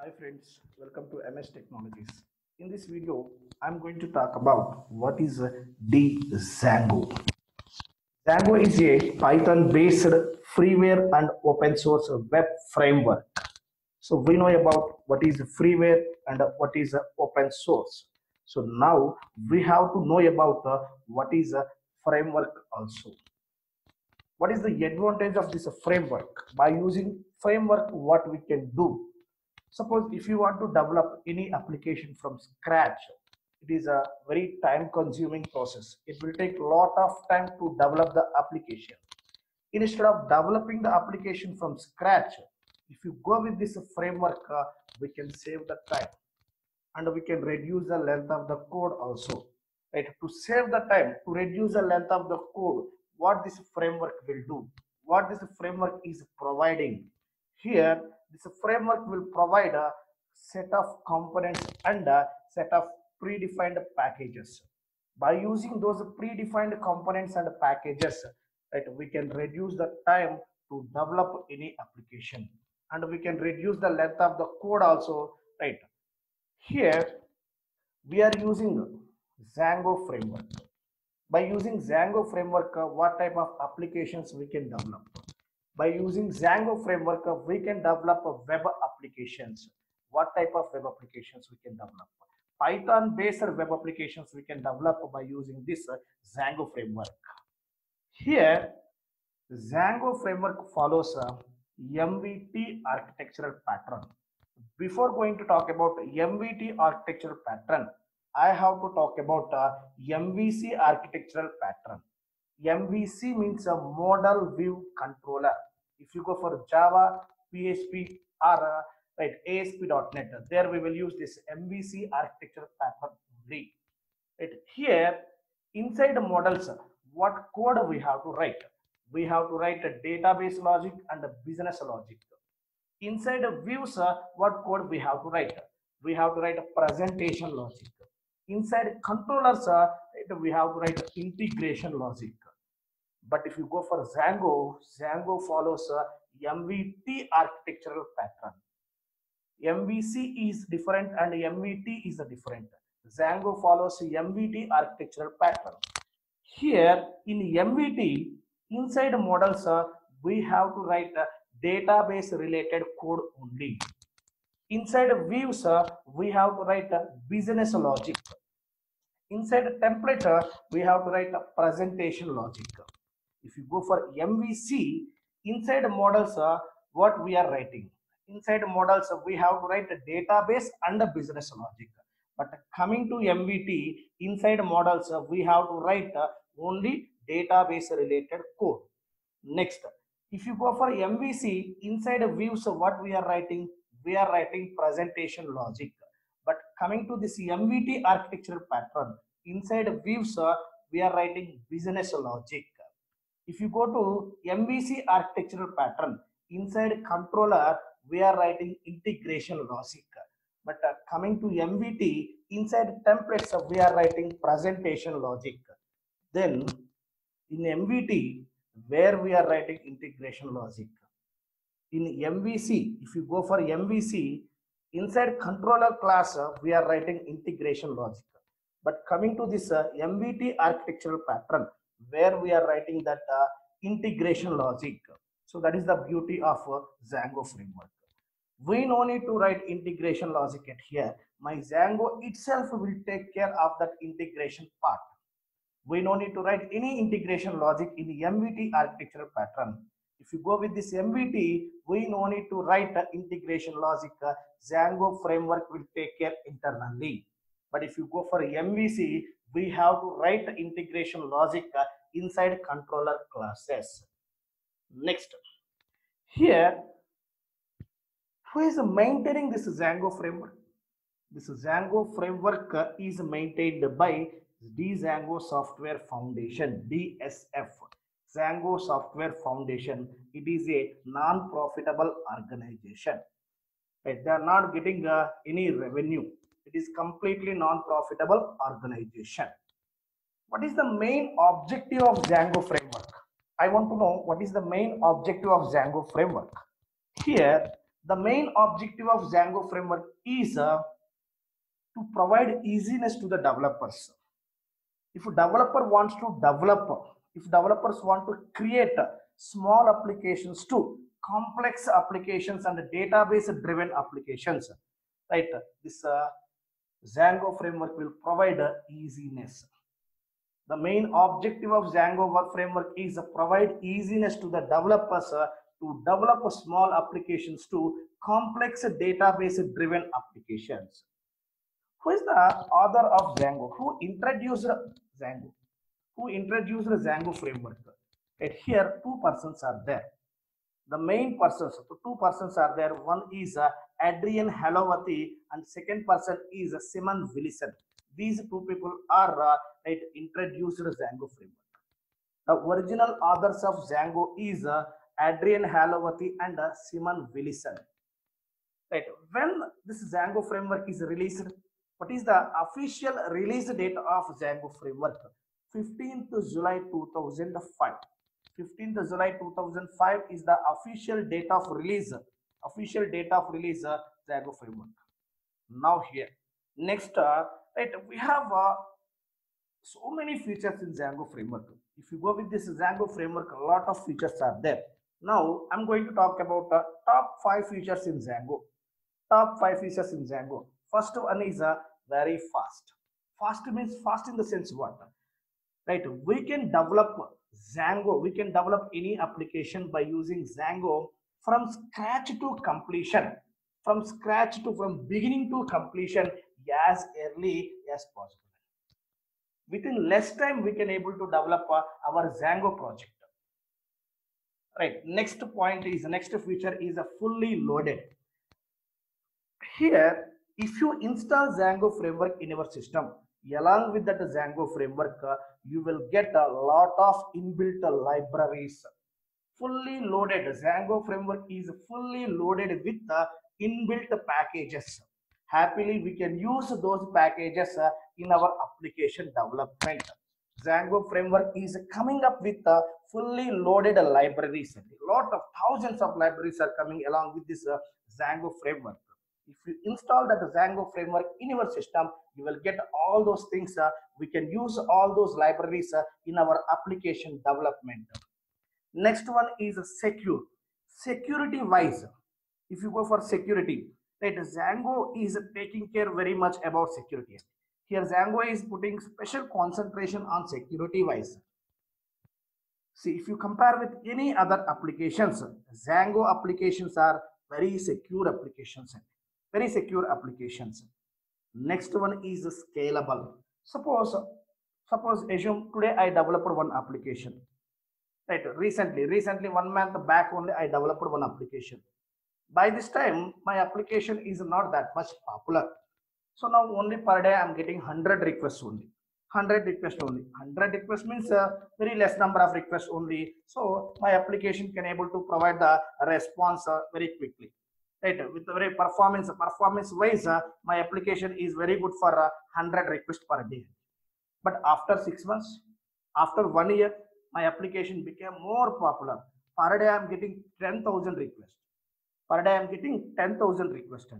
Hi friends, welcome to MS Technologies. In this video, I'm going to talk about what is Django. Django is a Python-based freeware and open source web framework. So we know about what is freeware and what is open source. So now we have to know about what is a framework also. What is the advantage of this framework? By using framework, what we can do? Suppose if you want to develop any application from scratch, it is a very time consuming process. It will take a lot of time to develop the application. Instead of developing the application from scratch, if you go with this framework, we can save the time and we can reduce the length of the code also. Right? To save the time, to reduce the length of the code, what this framework will do, what this framework is providing. Here, this framework will provide a set of components and a set of predefined packages. By using those predefined components and packages, right, we can reduce the time to develop any application, and we can reduce the length of the code also, right? Here we are using Django framework. By using Django framework, what type of applications we can develop? By using Django framework, we can develop web applications. What type of web applications we can develop? Python based web applications we can develop by using this Django framework. Here, Django framework follows a MVT architectural pattern. Before going to talk about MVT architectural pattern, I have to talk about MVC architectural pattern. MVC means a model view controller. If you go for Java, PHP, or right ASP.NET, there we will use this MVC architectural pattern only. Right here, inside the models, what code we have to write? We have to write a database logic and a business logic. Inside of views, what code we have to write? We have to write a presentation logic. Inside controllers, we have to write integration logic. But if you go for Django, Django follows a MVT architectural pattern. MVC is different and MVT is different. Django follows MVT architectural pattern. Here in MVT, inside models, we have to write a database related code only. Inside views, we have to write a business logic. Inside a template, we have to write a presentation logic. If you go for MVC, inside models, what we are writing? Inside models, we have to write a database and a business logic. But coming to MVT, inside models, we have to write only database related code. Next, if you go for MVC, inside views, what we are writing? We are writing presentation logic. But coming to this MVT architectural pattern, inside views, we are writing business logic. If you go to MVC architectural pattern, inside controller, we are writing integration logic. But coming to MVT, inside templates, we are writing presentation logic. Then in MVT, where we are writing integration logic. In MVC, if you go for MVC, inside controller class, we are writing integration logic. But coming to this MVT architectural pattern, where we are writing that integration logic. So that is the beauty of Django framework. We no need to write integration logic at here. My Django itself will take care of that integration part. We no need to write any integration logic in the MVT architectural pattern. If you go with this MVT, we no need to write the integration logic. Django framework will take care internally. But if you go for MVC, we have to write the integration logic inside controller classes. Next, here, who is maintaining this Django framework? This Django framework is maintained by Django Software Foundation, DSF. Django Software Foundation. It is a non-profitable organization. Right? They are not getting any revenue. It is completely non-profitable organization. What is the main objective of Django framework? I want to know what is the main objective of Django framework. Here, The main objective of Django framework is to provide easiness to the developers. If a developer wants to develop, if developers want to create small applications to complex applications and database driven applications, right, this Django framework will provide easiness. The main objective of Django work framework is to provide easiness to the developers to develop small applications to complex database driven applications. Who is the author of Django? Who introduced Django? Who introduced the Django framework? Right here, two persons are there. The main persons, so two persons are there. One is Adrian Halovati, and second person is Simon Willison. These two people are right, introduced the Django framework. The original authors of Django is Adrian Halovati and Simon Willison. Right. When this Django framework is released, what is the official release date of Django framework? 15th July 2005. 15th July 2005 is the official date of release. Official date of release Django framework. Now here, next, right, we have so many features in Django framework. If you go with this Django framework, a lot of features are there. Now I'm going to talk about top 5 features in Django. Top 5 features in Django. First one is very fast. Fast means fast in the sense what? Right, we can develop Django, we can develop any application by using Django from scratch to completion, from beginning to completion as early as possible. Within less time, we can able to develop our Django project. Right. Next point is next feature is a fully loaded. Here, if you install Django framework in your system, along with that Django framework, you will get a lot of inbuilt libraries. Fully loaded Django framework is fully loaded with the inbuilt packages. Happily, we can use those packages in our application development. Django framework is coming up with fully loaded libraries. A lot of thousands of libraries are coming along with this Django framework. If you install that Django framework in your system, you will get all those things. We can use all those libraries in our application development. Next one is secure. Security wise, if you go for security, right, Django is taking care very much about security. Here Django is putting special concentration on security wise. See, if you compare with any other applications, Django applications are very secure applications. Very secure applications. Next one is scalable. Suppose assume today I developed one application. Right, recently 1 month back only I developed one application. By this time, my application is not that much popular. So now only per day I am getting 100 requests only. 100 requests only. 100 requests means a very less number of requests only. So my application can able to provide the response very quickly. Right, with the very performance wise, my application is very good for 100 requests per day. But after 6 months, after 1 year, my application became more popular. Per day I am getting 10,000 requests. Per day I am getting 10,000 requests.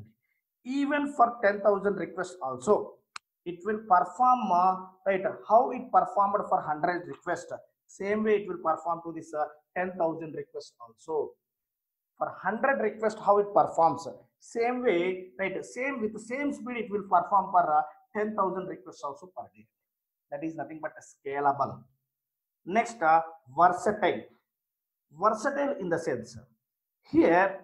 Even for 10,000 requests also, it will perform right, how it performed for 100 requests, same way it will perform to this 10,000 requests also. For 100 requests, how it performs, same way, right, same with the same speed it will perform for 10,000 requests also per day. That is nothing but scalable. Next, versatile. Versatile in the sense, here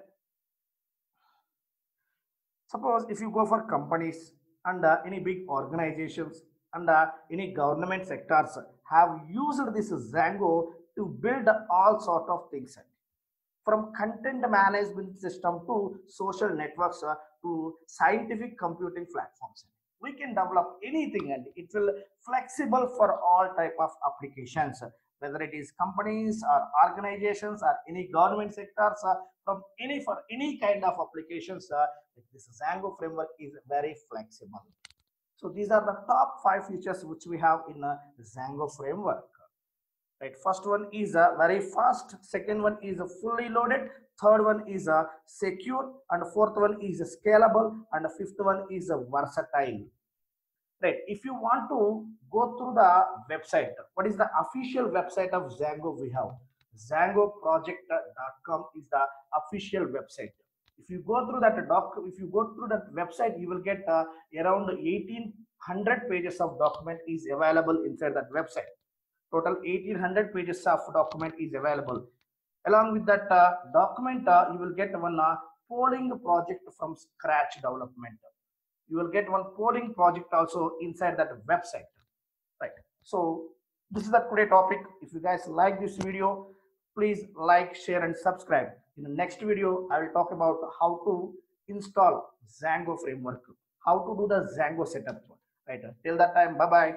suppose if you go for companies and any big organizations and any government sectors have used this Django to build all sort of things, from content management system to social networks to scientific computing platforms. We can develop anything and it will flexible for all type of applications, whether it is companies or organizations or any government sectors, from any for any kind of applications. This Django framework is very flexible. So these are the top 5 features which we have in a Django framework. Right, first one is very fast, second one is fully loaded, third one is secure, and fourth one is scalable, and the fifth one is versatile. Right. If you want to go through the website, what is the official website of Zango? We have zangoproject.com is the official website. If you go through that if you go through that website, you will get around 1800 pages of document is available inside that website. Total 1800 pages of document is available. Along with that document, you will get one polling project from scratch development. You will get one polling project also inside that website, right? So this is the today topic. If you guys like this video, please like, share, and subscribe. In the next video, I will talk about how to install Zango framework, how to do the Zango setup, right? Till that time, bye bye.